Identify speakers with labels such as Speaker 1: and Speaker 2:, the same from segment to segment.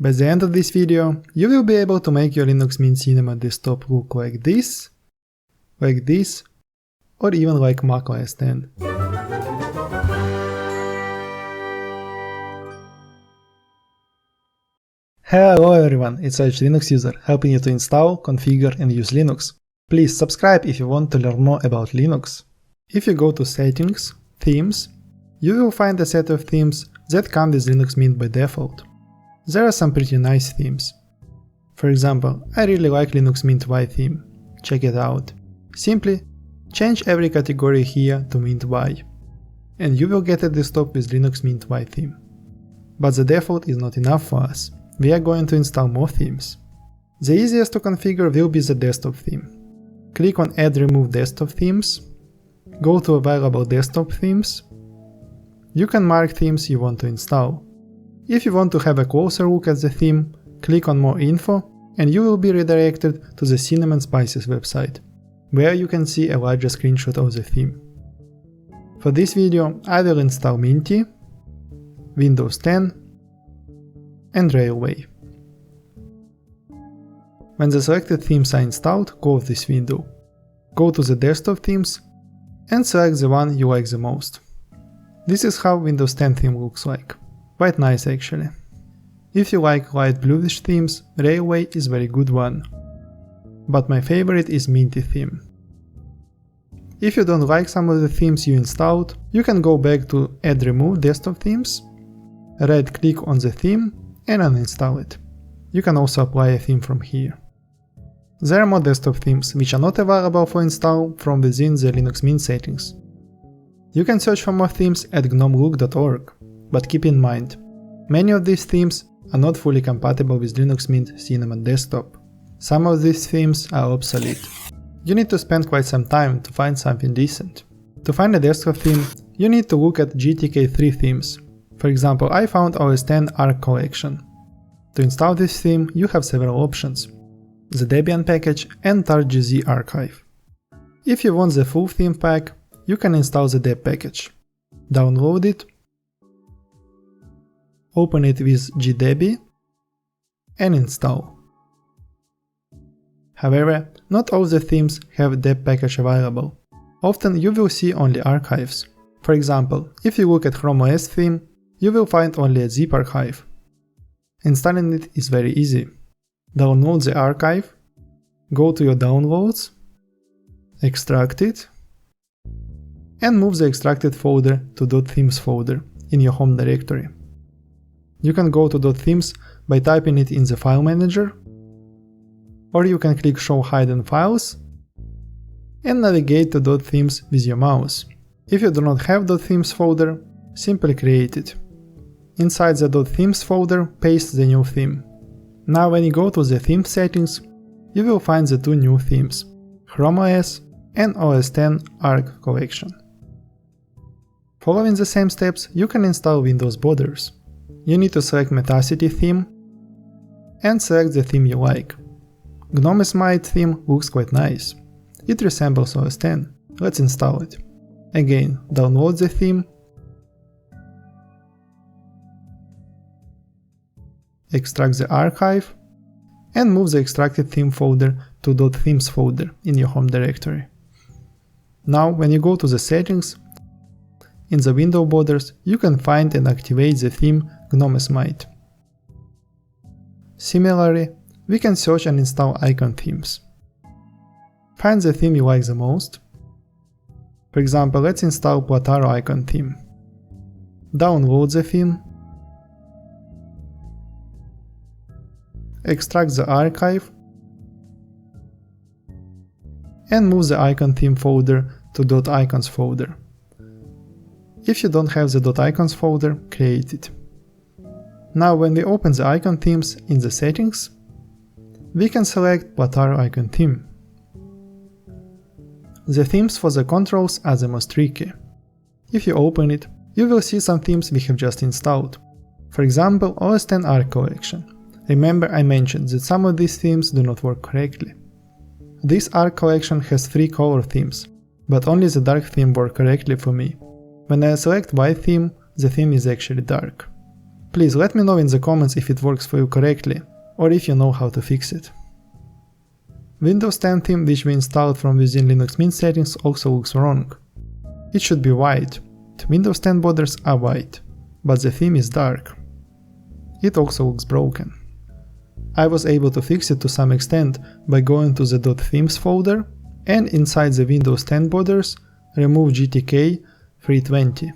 Speaker 1: By the end of this video, you will be able to make your Linux Mint Cinema desktop look like this, or even like macOS 10. Hello everyone, it's Arch Linux user, helping you to install, configure and use Linux. Please subscribe if you want to learn more about Linux. If you go to Settings, Themes, you will find a set of themes that come with Linux Mint by default. There are some pretty nice themes. For example, I really like Linux Mint Y theme. Check it out. Simply change every category here to Mint Y, and you will get a desktop with Linux Mint Y theme. But the default is not enough for us. We are going to install more themes. The easiest to configure will be the desktop theme. Click on Add Remove Desktop Themes, go to Available Desktop Themes. You can mark themes you want to install. If you want to have a closer look at the theme, click on More Info and you will be redirected to the Cinnamon Spices website, where you can see a larger screenshot of the theme. For this video, I will install Minty, Windows 10, and Railway. When the selected themes are installed, close this window. Go to the desktop themes and select the one you like the most. This is how Windows 10 theme looks like. Quite nice actually. If you like light bluish themes, Railway is very good one. But my favorite is Minty theme. If you don't like some of the themes you installed, you can go back to Add Remove Desktop Themes, right click on the theme and uninstall it. You can also apply a theme from here. There are more desktop themes which are not available for install from within the Linux Mint settings. You can search for more themes at gnomelook.org, but keep in mind, many of these themes are not fully compatible with Linux Mint Cinnamon Desktop. Some of these themes are obsolete. You need to spend quite some time to find something decent. To find a desktop theme, you need to look at GTK3 themes. For example, I found OS X Arc Collection. To install this theme, you have several options: the Debian package and targz archive. If you want the full theme pack, you can install the deb package. Download it, open it with gdebi, and install. However, not all the themes have deb package available. Often you will see only archives. For example, if you look at Chrome OS theme, you will find only a zip archive. Installing it is very easy. Download the archive, go to your downloads, extract it, and move the extracted folder to .themes folder in your home directory. You can go to .themes by typing it in the file manager, or you can click Show Hidden Files and navigate to .themes with your mouse. If you do not have .themes folder, simply create it. Inside the .themes folder, paste the new theme. Now when you go to the theme settings, you will find the two new themes, Chrome OS and OS X Arc Collection. Following the same steps, you can install Windows Borders. You need to select Metacity theme and select the theme you like. GNOME Smite theme looks quite nice. It resembles OS X. Let's install it. Again, download the theme, extract the archive, and move the extracted theme folder to .themes folder in your home directory. Now, when you go to the settings, in the window borders, you can find and activate the theme GNOME Smite. Similarly, we can search and install icon themes. Find the theme you like the most. For example, let's install Plataro icon theme. Download the theme, extract the archive, and move the icon theme folder to .icons folder. If you don't have the .icons folder, create it. Now when we open the icon themes in the settings, we can select Plataro icon theme. The themes for the controls are the most tricky. If you open it, you will see some themes we have just installed. For example, OS X Arc Collection. Remember I mentioned that some of these themes do not work correctly. This Arc Collection has 3 color themes, but only the dark theme worked correctly for me. When I select white theme, the theme is actually dark. Please let me know in the comments if it works for you correctly, or if you know how to fix it. Windows 10 theme which we installed from within Linux Mint settings also looks wrong. It should be white. The Windows 10 borders are white, but the theme is dark. It also looks broken. I was able to fix it to some extent by going to the .themes folder and inside the Windows 10 borders remove GTK 320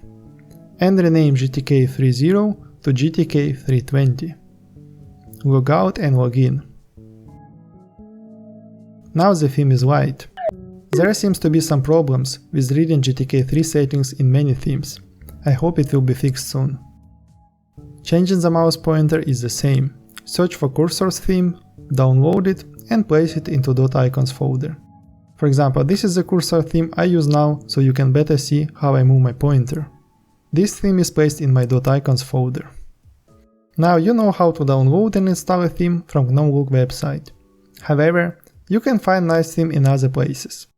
Speaker 1: and rename GTK 30 to GTK 320. Log out and log in. Now the theme is white. There seems to be some problems with reading GTK 3 settings in many themes. I hope it will be fixed soon. Changing the mouse pointer is the same. Search for cursors theme, download it and place it into .icons folder. For example, this is the cursor theme I use now, so you can better see how I move my pointer. This theme is placed in my .icons folder. Now you know how to download and install a theme from GNOME website. However, you can find nice theme in other places.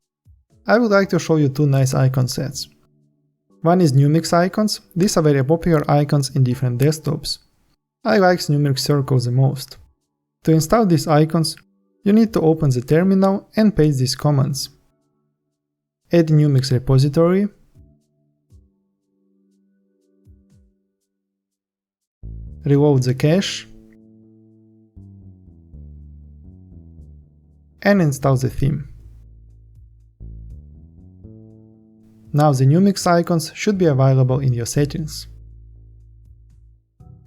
Speaker 1: I would like to show you two nice icon sets. One is Numix icons. These are very popular icons in different desktops. I like Numeric Circle the most. To install these icons, you need to open the terminal and paste these commands. Add Numix repository, reload the cache, and install the theme. Now the Numix icons should be available in your settings.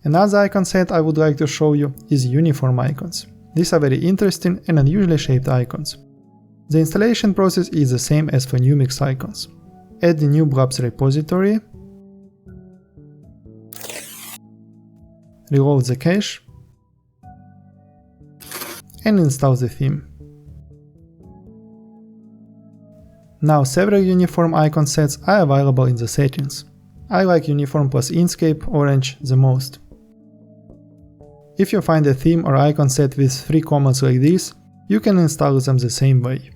Speaker 1: Another icon set I would like to show you is uniform icons. These are very interesting and unusually shaped icons. The installation process is the same as for Numix icons. Add the new blobs repository, reload the cache, and install the theme. Now several uniform icon sets are available in the settings. I like Uniform plus Inkscape Orange the most. If you find a theme or icon set with 3 commands like this, you can install them the same way.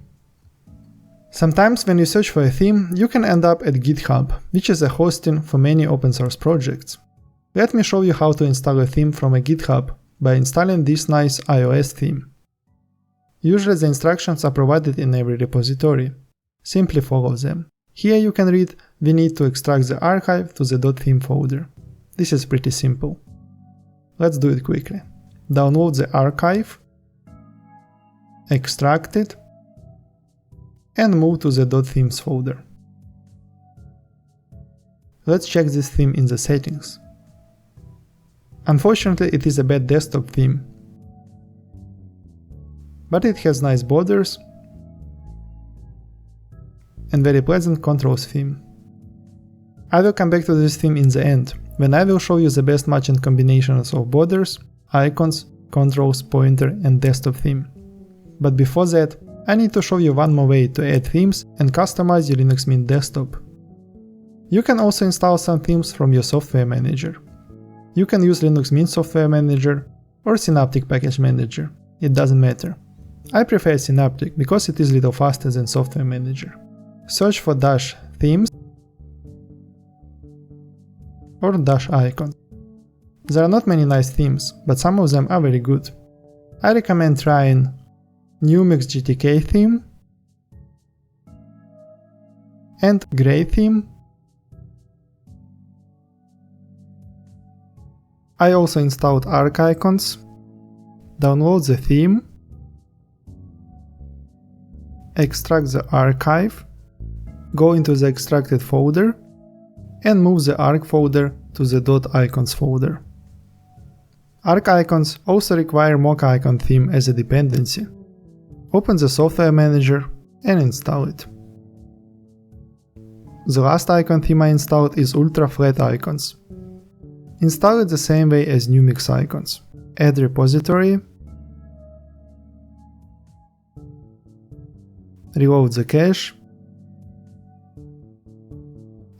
Speaker 1: Sometimes when you search for a theme, you can end up at GitHub, which is a hosting for many open source projects. Let me show you how to install a theme from a GitHub by installing this nice iOS theme. Usually the instructions are provided in every repository. Simply follow them. Here you can read we need to extract the archive to the .theme folder. This is pretty simple. Let's do it quickly. Download the archive, extract it, and move to the .themes folder. Let's check this theme in the settings. Unfortunately, it is a bad desktop theme, but it has nice borders and very pleasant controls theme. I will come back to this theme in the end, when I will show you the best matching combinations of borders, icons, controls, pointer and desktop theme. But before that, I need to show you one more way to add themes and customize your Linux Mint desktop. You can also install some themes from your software manager. You can use Linux Mint Software Manager or Synaptic Package Manager, it doesn't matter. I prefer Synaptic because it is a little faster than Software Manager. Search for -themes or -icons. There are not many nice themes, but some of them are very good. I recommend trying Numix GTK theme and Grey theme. I also installed ArcIcons. Download the theme, extract the archive, go into the extracted folder, and move the arc folder to the .icons folder. ArcIcons also require mock-icon theme as a dependency. Open the software manager and install it. The last icon theme I installed is Ultra Flat Icons. Install it the same way as Numix icons. Add repository, reload the cache,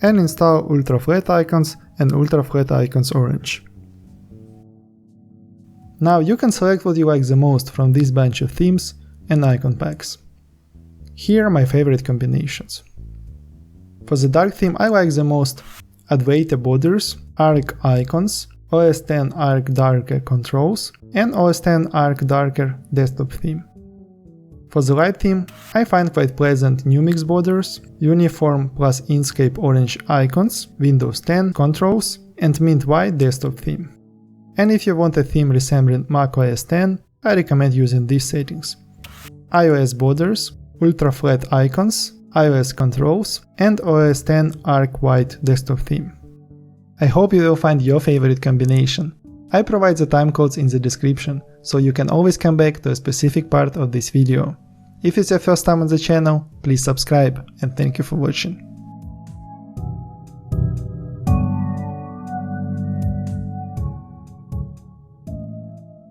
Speaker 1: and install Ultra Flat Icons and Ultra Flat Icons Orange. Now you can select what you like the most from this bunch of themes and icon packs. Here are my favorite combinations. For the dark theme I like the most Advaita borders, Arc icons, OS X Arc Darker controls, and OS X Arc Darker desktop theme. For the light theme, I find quite pleasant Numix borders, uniform plus Inkscape orange icons, Windows 10 controls, and mint white desktop theme. And if you want a theme resembling macOS X, I recommend using these settings: iOS borders, ultra flat icons, iOS controls, and OS X Arc White desktop theme. I hope you will find your favorite combination. I provide the timecodes in the description, so you can always come back to a specific part of this video. If it's your first time on the channel, please subscribe, and thank you for watching.